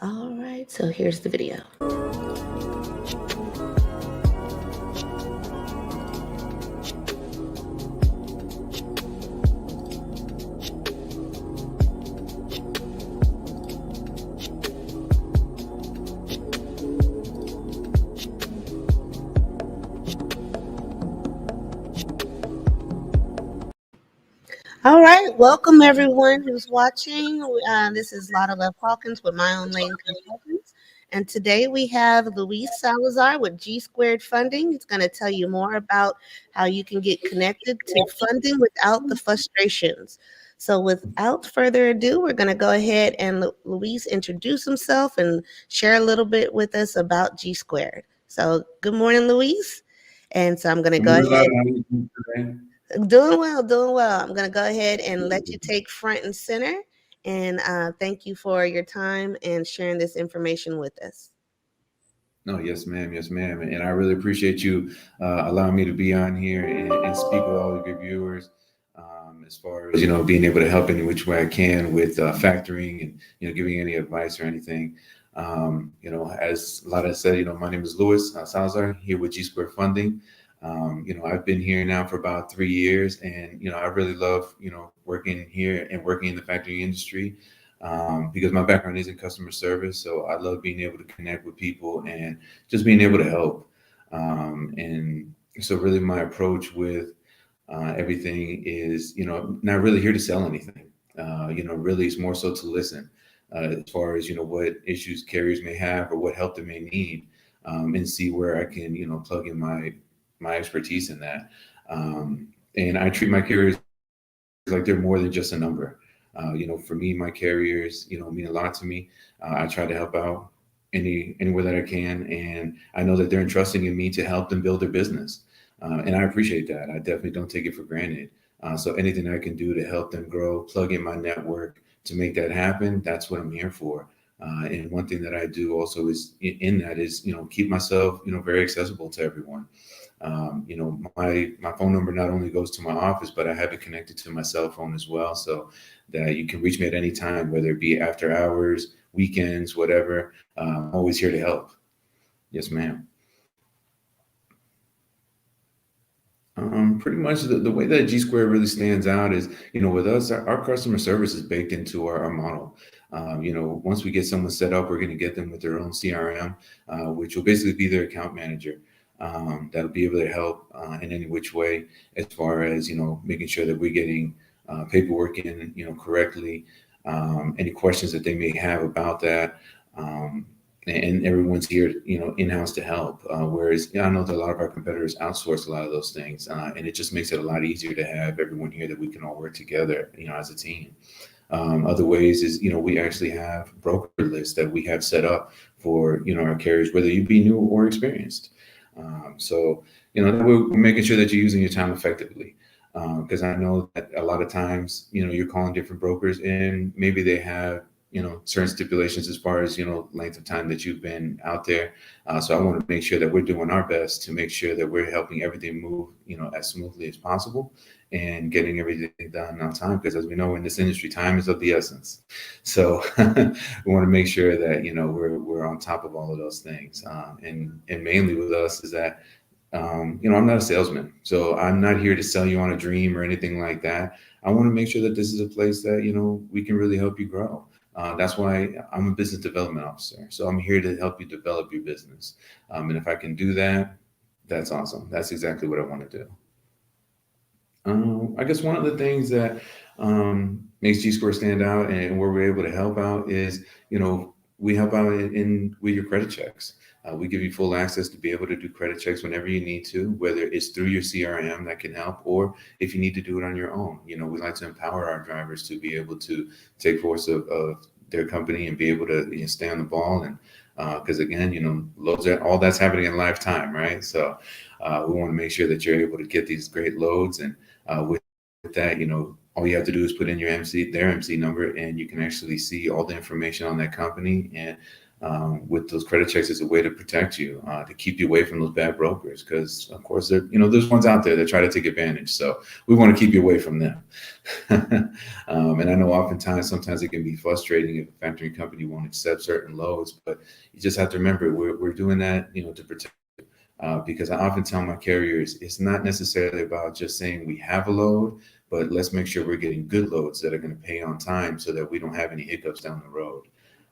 All right, so here's the video. All right, welcome everyone who's watching. This is laddalove Hawkins with My Own Lane Consultants. And today we have Luis Salazar with GSquared Funding. He's going to tell you more about how you can get connected to funding without the frustrations. So without further ado, we're going to go ahead and Luis introduce himself and share a little bit with us about GSquared. So good morning, Luis. And so I'm going to I'm go doing ahead. well. How are you doing today? Doing well, doing well. I'm going to go ahead and let you take front and center. And thank you for your time and sharing this information with us. No, yes, ma'am. Yes, ma'am. And I really appreciate you allowing me to be on here and speak with all of your viewers. As far as being able to help any which way I can with factoring and giving any advice or anything. As a lot of said, my name is Luis Salazar here with GSquared Funding. I've been here now for about 3 years, and I really love working here and working in the factoring industry. Because my background is in customer service. So I love being able to connect with people and just being able to help. And so, really, my approach with everything is, not really here to sell anything. Really, it's more so to listen as far as, what issues carriers may have or what help they may need, and see where I can, plug in my expertise in that. And I treat my carriers like they're more than just a number. For me, my carriers, mean a lot to me. I try to help out anywhere that I can, and I know that they're entrusting in me to help them build their business, and I appreciate that. I definitely don't take it for granted. So anything I can do to help them grow, plug in my network to make that happen, that's what I'm here for. And one thing that I do also is in that is keep myself very accessible to everyone. My phone number not only goes to my office, but I have it connected to my cell phone as well, so that you can reach me at any time, whether it be after hours, weekends, whatever. I'm always here to help. Yes, ma'am. Pretty much the way that G Square really stands out is, with us, our customer service is baked into our model. Once we get someone set up, we're going to get them with their own CRM, which will basically be their account manager. That'll be able to help in any which way, as far as, making sure that we're getting paperwork in, correctly, any questions that they may have about that. Um, and everyone's here, in-house to help. Whereas I know that a lot of our competitors outsource a lot of those things, and it just makes it a lot easier to have everyone here that we can all work together, as a team. Other ways is, we actually have broker lists that we have set up for, our carriers, whether you be new or experienced. So, that we're making sure that you're using your time effectively. Because I know that a lot of times, you're calling different brokers and maybe they have, certain stipulations as far as, length of time that you've been out there. So I want to make sure that we're doing our best to make sure that we're helping everything move, as smoothly as possible and getting everything done on time. Because as we know in this industry, time is of the essence. So we want to make sure that, we're on top of all of those things. And mainly with us is that I'm not a salesman, so I'm not here to sell you on a dream or anything like that. I want to make sure that this is a place that, we can really help you grow. That's why I'm a business development officer. So I'm here to help you develop your business. And if I can do that, that's awesome. That's exactly what I want to do. I guess one of the things that makes G Square stand out and where we're able to help out is, we help out in with your credit checks. We give you full access to be able to do credit checks whenever you need to, whether it's through your CRM that can help, or if you need to do it on your own. We like to empower our drivers to be able to take force of their company and be able to stay on the ball. And because again, loads all that's happening in lifetime, right? So we want to make sure that you're able to get these great loads, and with that, all you have to do is put in their MC number, and you can actually see all the information on that company. And with those credit checks as a way to protect you, to keep you away from those bad brokers. Because of course, there's ones out there that try to take advantage. So we want to keep you away from them. And I know oftentimes, sometimes it can be frustrating if a factoring company won't accept certain loads, but you just have to remember we're doing that, to protect. Because I often tell my carriers, it's not necessarily about just saying we have a load, but let's make sure we're getting good loads that are going to pay on time so that we don't have any hiccups down the road.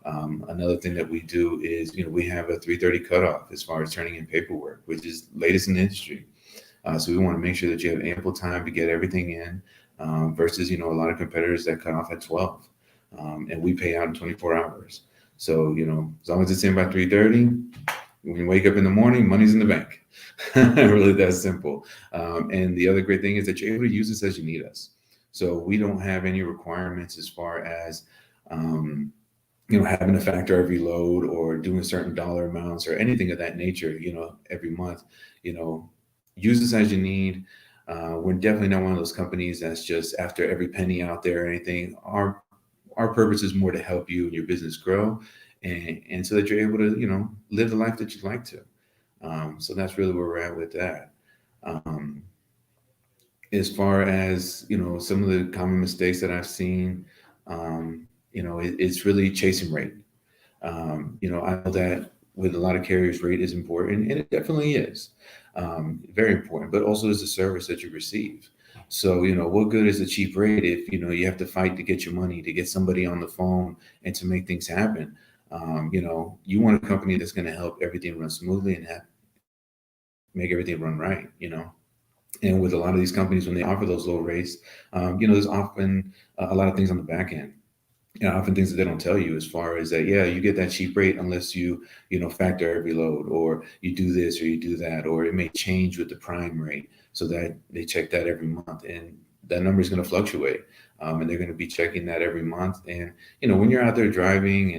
Another thing that we do is, we have a 3:30 cutoff as far as turning in paperwork, which is latest in the industry. So we want to make sure that you have ample time to get everything in, versus, a lot of competitors that cut off at 12, and we pay out in 24 hours. So, as long as it's in by 3:30, when you wake up in the morning, money's in the bank. Really that simple. And the other great thing is that you're able to use this as you need us. So we don't have any requirements as far as, having to factor every load or doing certain dollar amounts or anything of that nature, every month. You know, use this as you need. We're definitely not one of those companies that's just after every penny out there or anything. Our purpose is more to help you and your business grow, and so that you're able to, live the life that you'd like to. So that's really where we're at with that. Um, as far as, some of the common mistakes that I've seen, it's really chasing rate. I know that with a lot of carriers, rate is important, and it definitely is, very important. But also, there's a service that you receive. So, what good is a cheap rate if you have to fight to get your money, to get somebody on the phone, and to make things happen? You want a company that's going to help everything run smoothly and make everything run right. And with a lot of these companies, when they offer those low rates, there's often a lot of things on the back end, often things that they don't tell you, as far as that, yeah, you get that cheap rate unless you factor every load, or you do this or you do that, or it may change with the prime rate, so that they check that every month, and that number is going to fluctuate. And they're going to be checking that every month. And when you're out there driving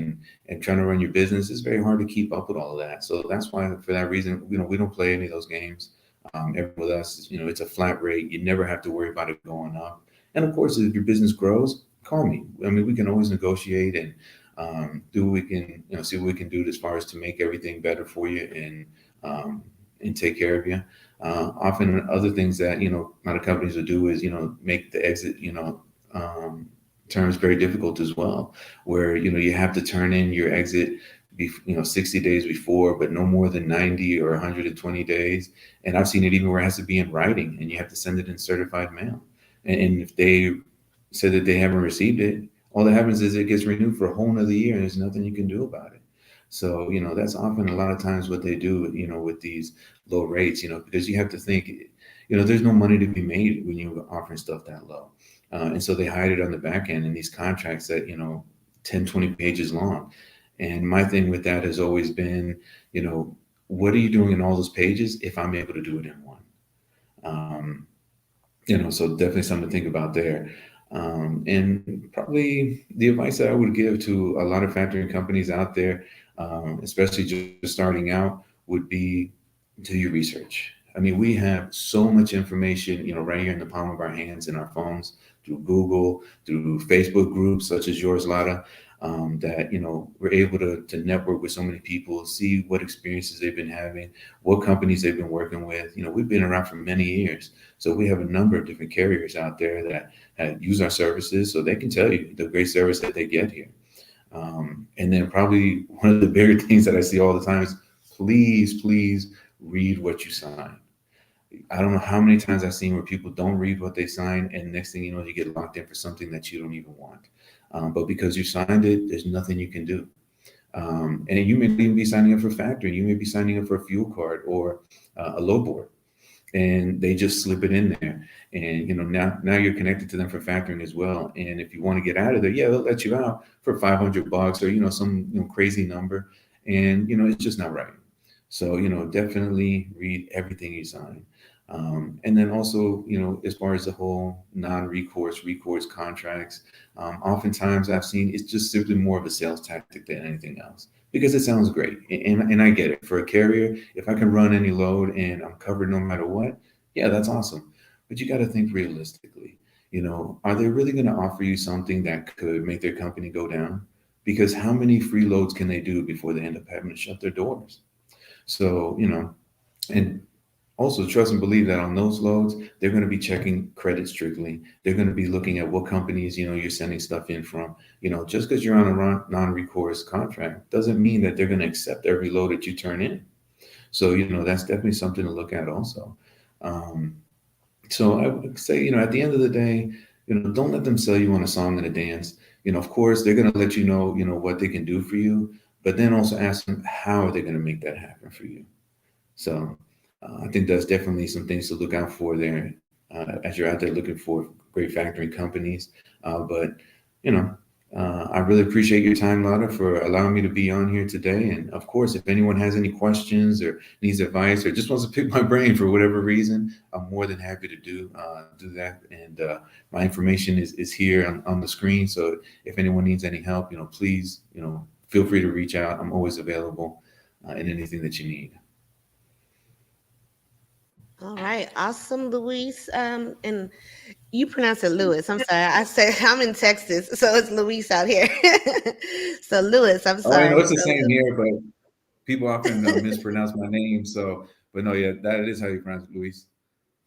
and trying to run your business, it's very hard to keep up with all of that. So that's why, for that reason, we don't play any of those games. With us, it's a flat rate. You never have to worry about it going up. And of course, if your business grows, call me. I mean, we can always negotiate and do what we can, see what we can do as far as to make everything better for you, and take care of you. Often other things that, a lot of companies will do is, make the exit, terms very difficult as well, where, you have to turn in your exit, 60 days before, but no more than 90 or 120 days. And I've seen it even where it has to be in writing, and you have to send it in certified mail. And if they say that they haven't received it, all that happens is it gets renewed for a whole nother year, and there's nothing you can do about it. So, that's often a lot of times what they do, with these low rates, because you have to think, there's no money to be made when you're offering stuff that low. And so they hide it on the back end in these contracts that, 10, 20 pages long. And my thing with that has always been, what are you doing in all those pages if I'm able to do it in one? So definitely something to think about there. And probably the advice that I would give to a lot of factoring companies out there, especially just starting out, would be, do your research. I mean, we have so much information, right here in the palm of our hands, in our phones, through Google, through Facebook groups such as yours, Lada, that, we're able to network with so many people, see what experiences they've been having, what companies they've been working with. We've been around for many years. So we have a number of different carriers out there that use our services, so they can tell you the great service that they get here. And then probably one of the bigger things that I see all the time is, please read what you sign. I don't know how many times I've seen where people don't read what they sign, and next thing you know, you get locked in for something that you don't even want. But because you signed it, there's nothing you can do. And you may even be signing up for factoring. You may be signing up for a fuel card or a load board, and they just slip it in there. And now you're connected to them for factoring as well. And if you want to get out of there, yeah, they'll let you out for $500 or some crazy number, and it's just not right. So definitely read everything you sign. And then also, as far as the whole recourse contracts, oftentimes I've seen it's just simply more of a sales tactic than anything else, because it sounds great. And I get it. For a carrier, if I can run any load and I'm covered no matter what, yeah, that's awesome. But you got to think realistically. Are they really going to offer you something that could make their company go down? because how many free loads can they do before they end up having to shut their doors? So, and also trust and believe that on those loads, they're going to be checking credit strictly. They're going to be looking at what companies, you're sending stuff in from. Just because you're on a non-recourse contract doesn't mean that they're going to accept every load that you turn in. So, that's definitely something to look at also. Um, so I would say, at the end of the day, don't let them sell you on a song and a dance. Of course, they're going to let what they can do for you, but then also ask them how are they going to make that happen for you. So I think that's definitely some things to look out for there as you're out there looking for great factoring companies. But you know, I really appreciate your time, Lada, for allowing me to be on here today. And of course, if anyone has any questions or needs advice or just wants to pick my brain for whatever reason, I'm more than happy to do that. And my information is here on the screen. So if anyone needs any help, please, feel free to reach out. I'm always available in anything that you need. All right, awesome, Luis. And you pronounce it Lewis. I'm sorry. I said I'm in Texas, so it's Luis out here. So Lewis, I'm Oh, I know sorry. it's the same here, but people often mispronounce my name. So, but no, yeah, that is how you pronounce it, Luis.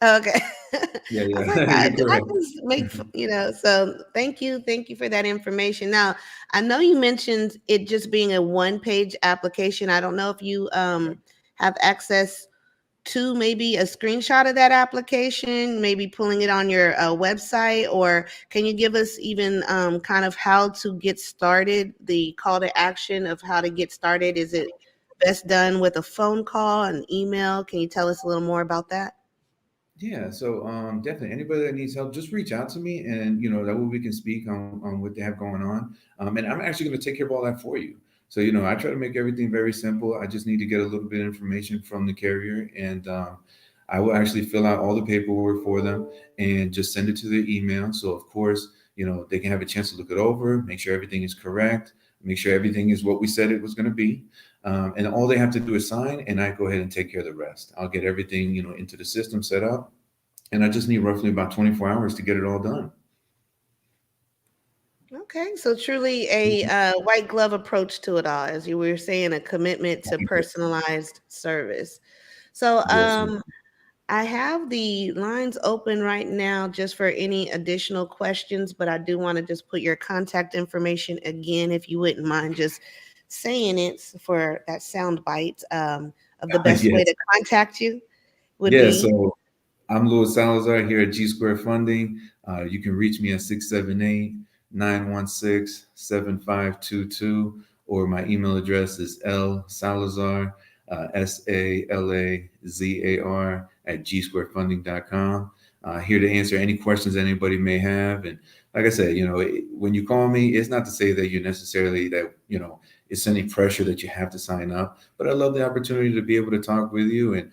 Okay. Yeah, I was like, yeah, I, you're did I correct. just so thank you for that information. Now, I know you mentioned it just being a one-page application. I don't know if you have access to maybe a screenshot of that application, maybe pulling it on your website, or can you give us even kind of how to get started, the call to action of how to get started? Is it best done with a phone call, an email? Can you tell us a little more about that? Yeah, so definitely anybody that needs help, just reach out to me, and that way we can speak on what they have going on. And I'm actually going to take care of all that for you. So I try to make everything very simple. I just need to get a little bit of information from the carrier, and I will actually fill out all the paperwork for them and just send it to their email. So of course, they can have a chance to look it over, make sure everything is correct, make sure everything is what we said it was going to be. And all they have to do is sign, and I go ahead and take care of the rest. I'll get everything, into the system set up, and I just need roughly about 24 hours to get it all done. Okay, so truly a white glove approach to it all, as you were saying, a commitment to personalized service. So, Yes, ma'am. I have the lines open right now just for any additional questions, but I do want to just put your contact information again, if you wouldn't mind just saying it for that sound bite of the best way Yes. to contact you would Yeah. be. So I'm Louis Salazar here at G Square Funding. You can reach me at 678-916-7522, or my email address is lsalazar, SALAZAR at gsquarefunding.com. Here to answer any questions anybody may have. And like I said, when you call me, it's not to say that you're necessarily that, it's any pressure that you have to sign up, but I love the opportunity to be able to talk with you and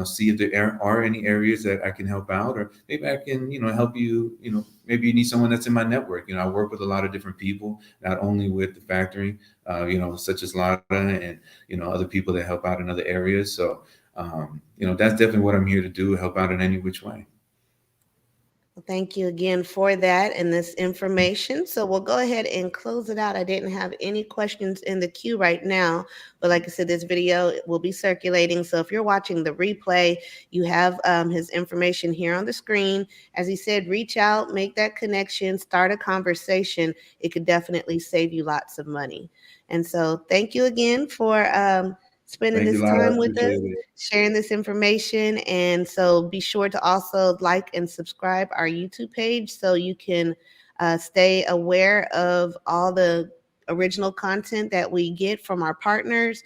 see if there are any areas that I can help out, or maybe I can, help you, maybe you need someone that's in my network. I work with a lot of different people, not only with the factoring, such as Lada and, other people that help out in other areas. So, that's definitely what I'm here to do, help out in any which way. Well, thank you again for that and this information. So we'll go ahead and close it out. I didn't have any questions in the queue right now, but like I said, this video will be circulating. So if you're watching the replay, you have his information here on the screen. As he said, reach out, make that connection, start a conversation. It could definitely save you lots of money. And so thank you again for spending Thank you, this Lada. I time with us, appreciate it. sharing this information. And so be sure to also like and subscribe our YouTube page so you can stay aware of all the original content that we get from our partners,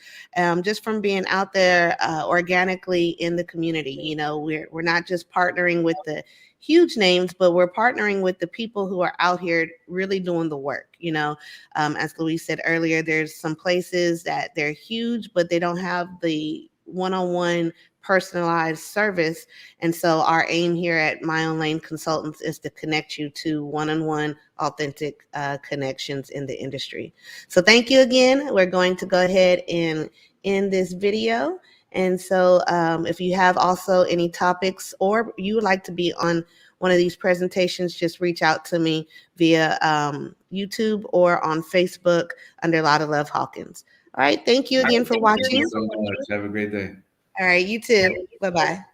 just from being out there organically in the community. We're not just partnering with the huge names, but we're partnering with the people who are out here really doing the work. As Louise said earlier, there's some places that they're huge, but they don't have the one-on-one personalized service. And so our aim here at My Own Lane Consultants is to connect you to one-on-one authentic connections in the industry. So thank you again. We're going to go ahead and end this video. And so if you have also any topics or you would like to be on one of these presentations, just reach out to me via YouTube or on Facebook under Lotta Love Hawkins. All right. Thank you again for Thank you watching. so much. Have a great day. All right. You too. Bye bye.